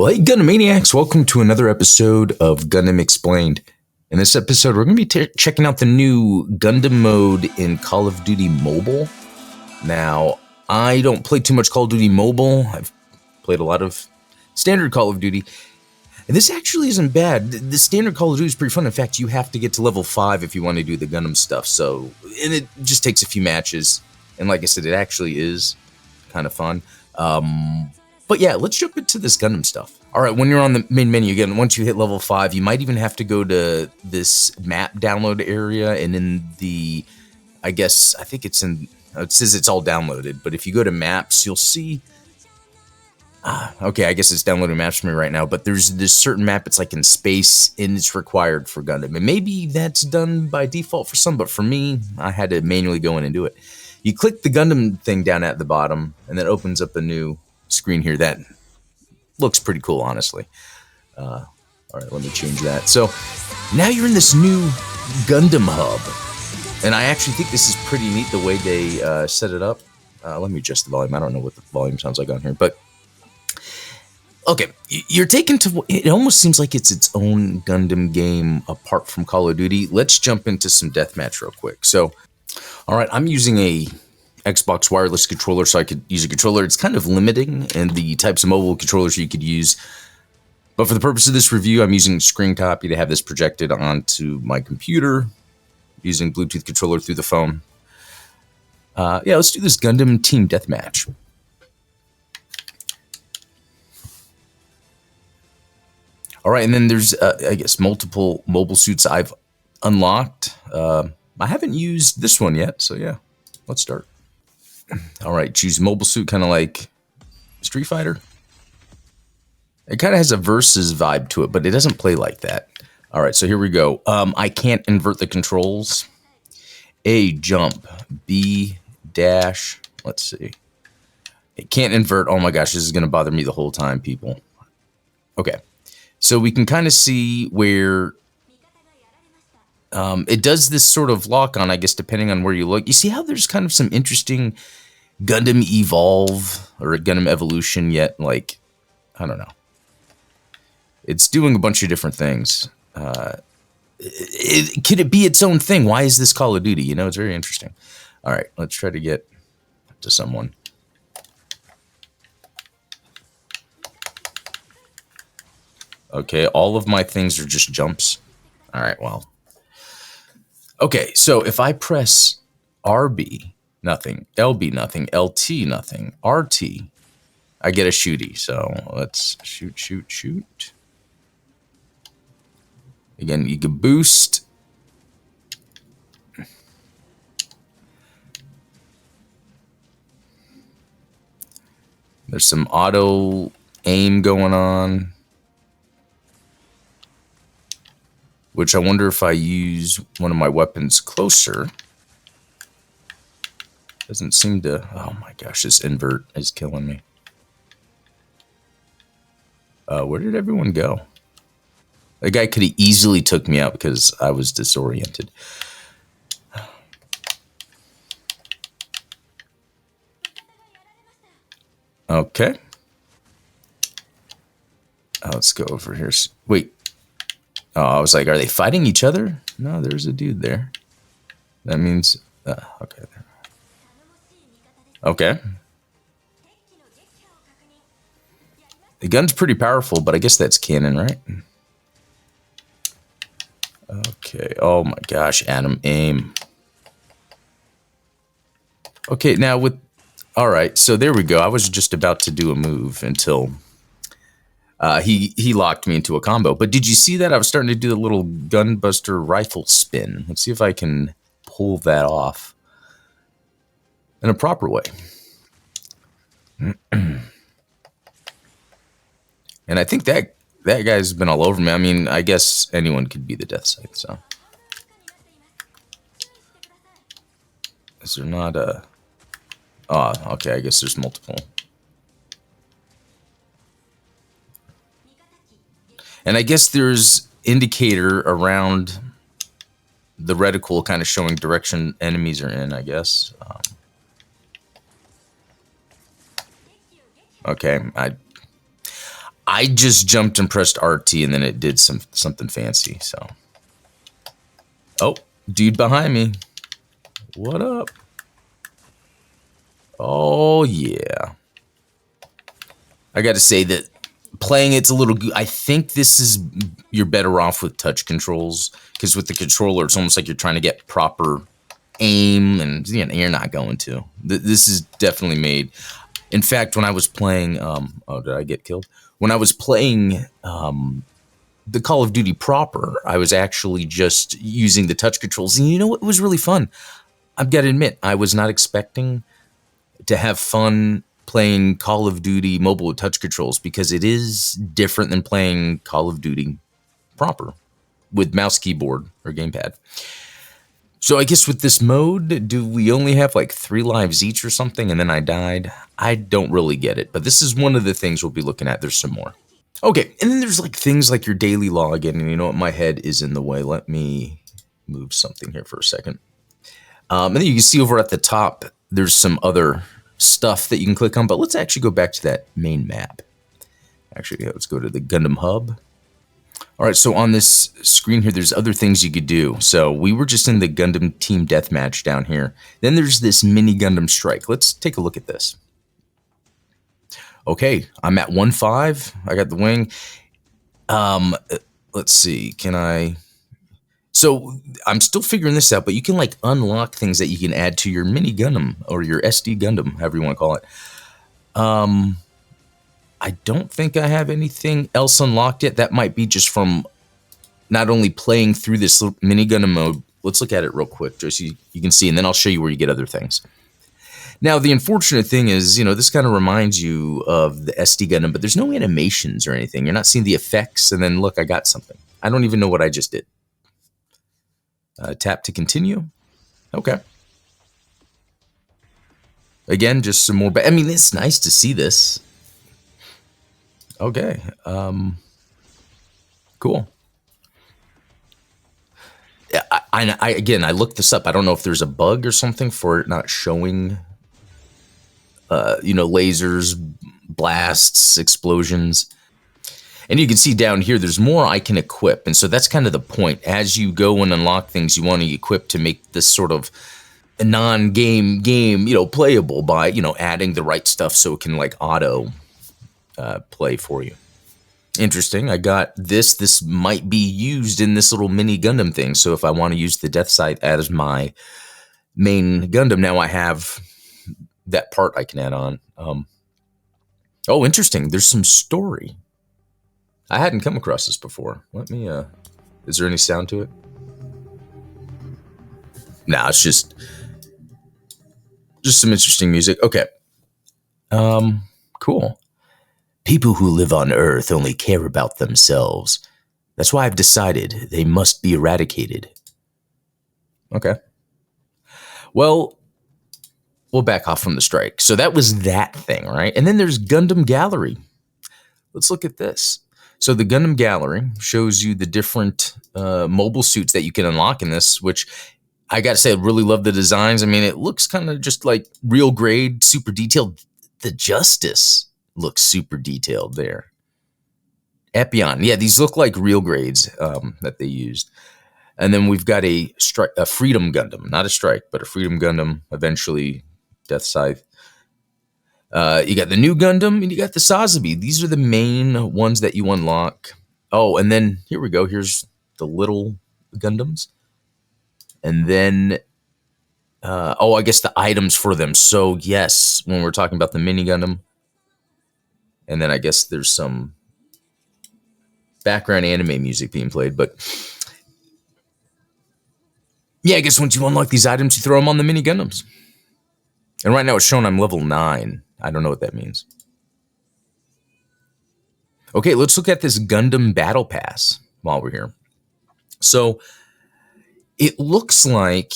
Well, hey, Gundam Maniacs, welcome to another episode of Gundam Explained. In this episode, we're going to be checking out the new Gundam mode in Call of Duty Mobile. Now, I don't play too much Call of Duty Mobile. I've played a lot of standard Call of Duty. And this actually isn't bad. The standard Call of Duty is pretty fun. In fact, you have to get to level 5 if you want to do the Gundam stuff. And it just takes a few matches. And like I said, it actually is kind of fun. But yeah, let's jump into this Gundam stuff. All right, when you're on the main menu, again, once you hit level 5, you might even have to go to this map download area. And in the, I think it's in, it says it's all downloaded. But if you go to maps, you'll see, okay, I guess it's downloading maps for me right now. But there's this certain map, it's like in space, and it's required for Gundam. And maybe that's done by default for some, but for me, I had to manually go in and do it. You click the Gundam thing down at the bottom, and that opens up a new screen here that looks pretty cool, honestly. All right, let me change that. So now you're in this new Gundam hub, and I actually think this is pretty neat the way they set it up. Let me adjust the volume. I don't know what the volume sounds like on here, but okay, you're taken to, it almost seems like it's its own Gundam game apart from Call of Duty. Let's jump into some deathmatch real quick. So, all right, I'm using a Xbox wireless controller, so I could use a controller. It's kind of limiting in the types of mobile controllers you could use. But for the purpose of this review, I'm using screen copy to have this projected onto my computer using Bluetooth controller through the phone. Yeah, let's do this Gundam Team Deathmatch. All right, and then there's, I guess, multiple mobile suits I've unlocked. I haven't used this one yet, so yeah, let's start. All right, choose mobile suit, kind of like Street Fighter. It kind of has a versus vibe to it, but it doesn't play like that. All right, so here we go. I can't invert the controls. A, jump. B, dash. Let's see. It can't invert. Oh my gosh, this is going to bother me the whole time, people. Okay, so we can kind of see where it does this sort of lock on, I guess, depending on where you look. You see how there's kind of some interesting Gundam Evolve or Gundam Evolution, yet, like, I don't know. It's doing a bunch of different things. Could it be its own thing? Why is this Call of Duty? You know, it's very interesting. All right, let's try to get to someone. Okay, all of my things are just jumps. All right, well. Okay, so if I press RB, nothing, LB, nothing, LT, nothing, RT, I get a shooty. So let's shoot. Again, you can boost. There's some auto aim going on, which I wonder if I use one of my weapons closer. Doesn't seem to, oh my gosh, this invert is killing me. Where did everyone go? The guy could have easily took me out because I was disoriented. Okay. Let's go over here. Wait. Oh, I was like, are they fighting each other? No, there's a dude there. That means, okay. Okay. The gun's pretty powerful, but I guess that's canon, right? Okay. Oh my gosh, Adam, aim. Okay, now with, all right, so there we go. I was just about to do a move until he locked me into a combo. But did you see that? I was starting to do the little gunbuster rifle spin. Let's see if I can pull that off in a proper way. And I think that guy's been all over me. I mean, I guess anyone could be the death scythe, so. Is there not a... Oh, okay, I guess there's multiple. And I guess there's indicator around the reticle kind of showing direction enemies are in, I guess. Okay, I just jumped and pressed RT and then it did something fancy, so. Oh, dude behind me. What up? Oh, yeah. I got to say that playing it's a little. I think this is you're better off with touch controls because with the controller, it's almost like you're trying to get proper aim, and you know, you're not going to. This is definitely made. In fact, when I was playing, oh, did I get killed? When I was playing the Call of Duty proper, I was actually just using the touch controls, and you know what? It was really fun. I've got to admit, I was not expecting to have fun playing Call of Duty mobile with touch controls because it is different than playing Call of Duty proper with mouse, keyboard, or gamepad. So I guess with this mode, do we only have like 3 lives each or something, and then I died? I don't really get it, but this is one of the things we'll be looking at. There's some more. Okay, and then there's like things like your daily login, and you know what? My head is in the way. Let me move something here for a second. And then you can see over at the top, there's some other stuff that you can click on, but let's actually go back to that main map. Actually, let's go to the Gundam Hub. All right, so on this screen here, there's other things you could do. So we were just in the Gundam Team Deathmatch down here. Then there's this Mini Gundam Strike. Let's take a look at this. Okay, I'm at 1-5. I got the wing. Let's see, can I... So I'm still figuring this out, but you can like unlock things that you can add to your Mini Gundam or your SD Gundam, however you want to call it. I don't think I have anything else unlocked yet. That might be just from not only playing through this Mini Gundam mode. Let's look at it real quick, just so you can see, and then I'll show you where you get other things. Now, the unfortunate thing is, you know, this kind of reminds you of the SD Gundam, but there's no animations or anything. You're not seeing the effects, and then look, I got something. I don't even know what I just did. Tap to continue. Okay. Again, just some more. I mean, it's nice to see this. Okay. Cool. Yeah, I looked this up. I don't know if there's a bug or something for it not showing, you know, lasers, blasts, explosions. And you can see down here, there's more I can equip. And so that's kind of the point. As you go and unlock things, you want to equip to make this sort of a non-game game, you know, playable by, you know, adding the right stuff so it can like auto play for you. Interesting. I got this. This might be used in this little mini Gundam thing. So if I want to use the Death Sight as my main Gundam, now I have that part I can add on. Oh, interesting. There's some story. I hadn't come across this before. Let me, is there any sound to it? Nah, it's just some interesting music. Okay. Cool. People who live on Earth only care about themselves. That's why I've decided they must be eradicated. Okay. Well, we'll back off from the strike. So that was that thing, right? And then there's Gundam Gallery. Let's look at this. So the Gundam Gallery shows you the different mobile suits that you can unlock in this, which I got to say, I really love the designs. I mean, it looks kind of just like real grade, super detailed. The Justice looks super detailed there. Epion. Yeah, these look like real grades that they used. And then we've got a Freedom Gundam. Not a Strike, but a Freedom Gundam. Eventually, Death Scythe. You got the new Gundam, and you got the Sazabi. These are the main ones that you unlock. Oh, and then here we go. Here's the little Gundams. And then, I guess the items for them. So, yes, when we're talking about the mini Gundam. And then I guess there's some background anime music being played. But, yeah, I guess once you unlock these items, you throw them on the mini Gundams. And right now it's showing I'm level 9. I don't know what that means. Okay, let's look at this Gundam Battle Pass while we're here. So it looks like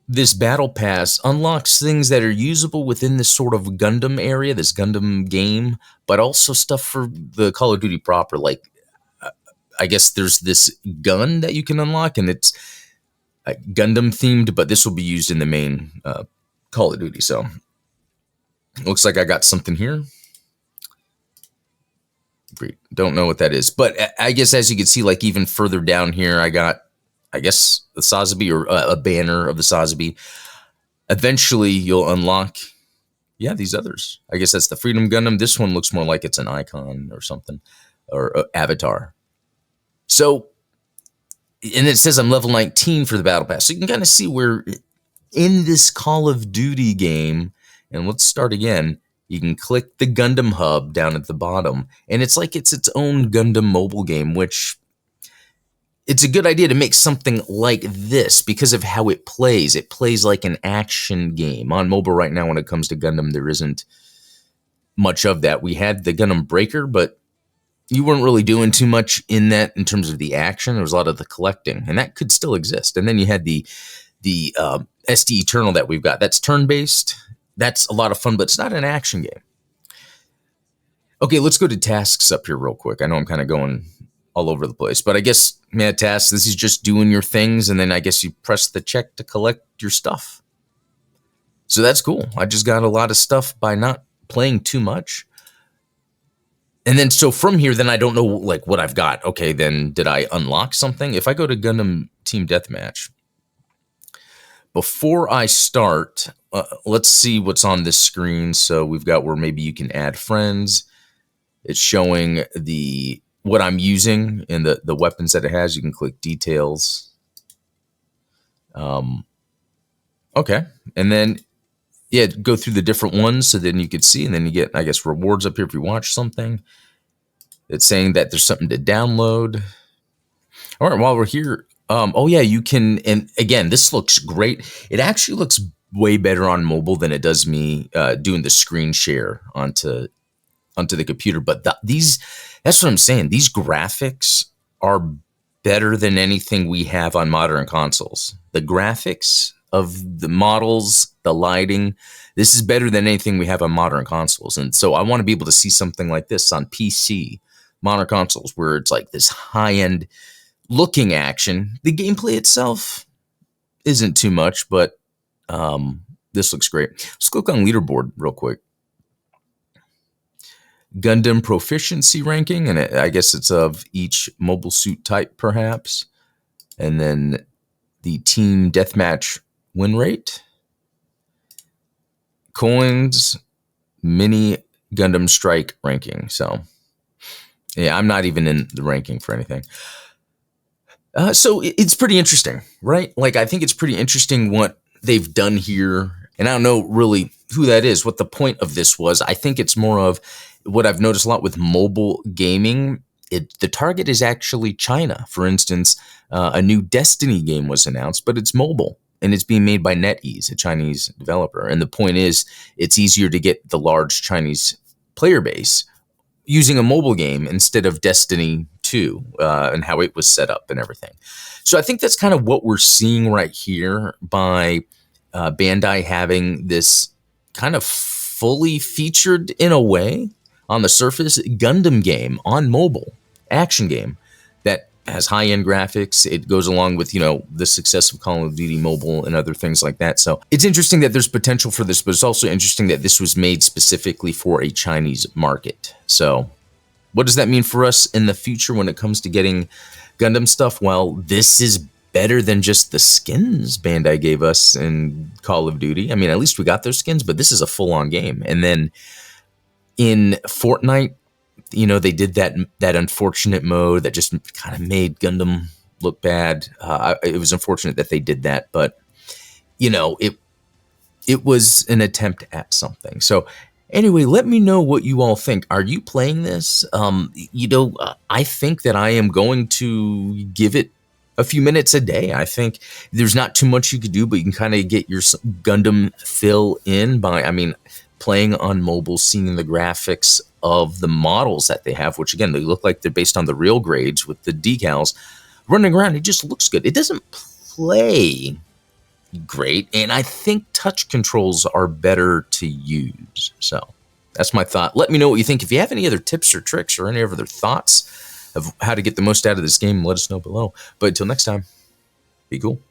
this Battle Pass unlocks things that are usable within this sort of Gundam area, this Gundam game, but also stuff for the Call of Duty proper. Like, I guess there's this gun that you can unlock, and it's Gundam themed, but this will be used in the main Call of Duty. So looks like I got something here. Great. Don't know what that is. But I guess as you can see, like even further down here, I got, I guess, the Sazabi or a banner of the Sazabi. Eventually, you'll unlock, yeah, these others. I guess that's the Freedom Gundam. This one looks more like it's an icon or something, or avatar. So, and it says I'm level 19 for the Battle Pass. So you can kind of see where in this Call of Duty game, and let's start again, you can click the Gundam hub down at the bottom, and it's like it's its own Gundam mobile game, which it's a good idea to make something like this because of how it plays. It plays like an action game. On mobile right now, when it comes to Gundam, there isn't much of that. We had the Gundam Breaker, but you weren't really doing too much in that in terms of the action. There was a lot of the collecting, and that could still exist. And then you had the SD Eternal that we've got. That's turn-based. That's a lot of fun, but it's not an action game. Okay, let's go to tasks up here real quick. I know I'm kind of going all over the place, but I guess, yeah, tasks, this is just doing your things, and then I guess you press the check to collect your stuff. So that's cool. I just got a lot of stuff by not playing too much. And then, so from here, then I don't know, like, what I've got. Okay, then did I unlock something? If I go to Gundam Team Deathmatch, before I start, let's see what's on this screen. So we've got where maybe you can add friends. It's showing what I'm using and the weapons that it has. You can click details. Okay. And then, yeah, go through the different ones so then you could see. And then you get, I guess, rewards up here if you watch something. It's saying that there's something to download. All right, while we're here, oh yeah, you can, and again, this looks great. It actually looks way better on mobile than it does me doing the screen share onto the computer. But that's what I'm saying. These graphics are better than anything we have on modern consoles. The graphics of the models, the lighting, this is better than anything we have on modern consoles. And so I want to be able to see something like this on PC, modern consoles, where it's like this high-end looking action. The gameplay itself isn't too much, but this looks great. Let's click on leaderboard real quick. Gundam proficiency ranking, and I guess it's of each mobile suit type, perhaps. And then the team deathmatch win rate. Coins, mini Gundam strike ranking. So, yeah, I'm not even in the ranking for anything. So it's pretty interesting, right? Like, I think it's pretty interesting what they've done here. And I don't know really who that is, what the point of this was. I think it's more of what I've noticed a lot with mobile gaming. The target is actually China. For instance, a new Destiny game was announced, but it's mobile. And it's being made by NetEase, a Chinese developer. And the point is, it's easier to get the large Chinese player base using a mobile game instead of Destiny 2 and how it was set up and everything. So I think that's kind of what we're seeing right here by Bandai having this kind of fully featured, in a way, on the surface, Gundam game on mobile, action game that has high-end graphics. It goes along with, you know, the success of Call of Duty Mobile and other things like that. So it's interesting that there's potential for this, but it's also interesting that this was made specifically for a Chinese market. So what does that mean for us in the future when it comes to getting Gundam stuff? Well, this is better than just the skins Bandai gave us in Call of Duty. I mean, at least we got those skins, but this is a full-on game. And then in Fortnite, you know, they did that unfortunate mode that just kind of made Gundam look bad. It was unfortunate that they did that, but you know, it was an attempt at something. So anyway, let me know what you all think. Are you playing this? You know, I think that I am going to give it a few minutes a day. I think there's not too much you could do, but you can kind of get your Gundam fill in by, I mean, playing on mobile, seeing the graphics of the models that they have, which again, they look like they're based on the real grades with the decals. Running around, it just looks good. It doesn't play great, and I think touch controls are better to use. So that's my thought. Let me know what you think. If you have any other tips or tricks or any other thoughts of how to get the most out of this game, let us know below. But until next time, be cool.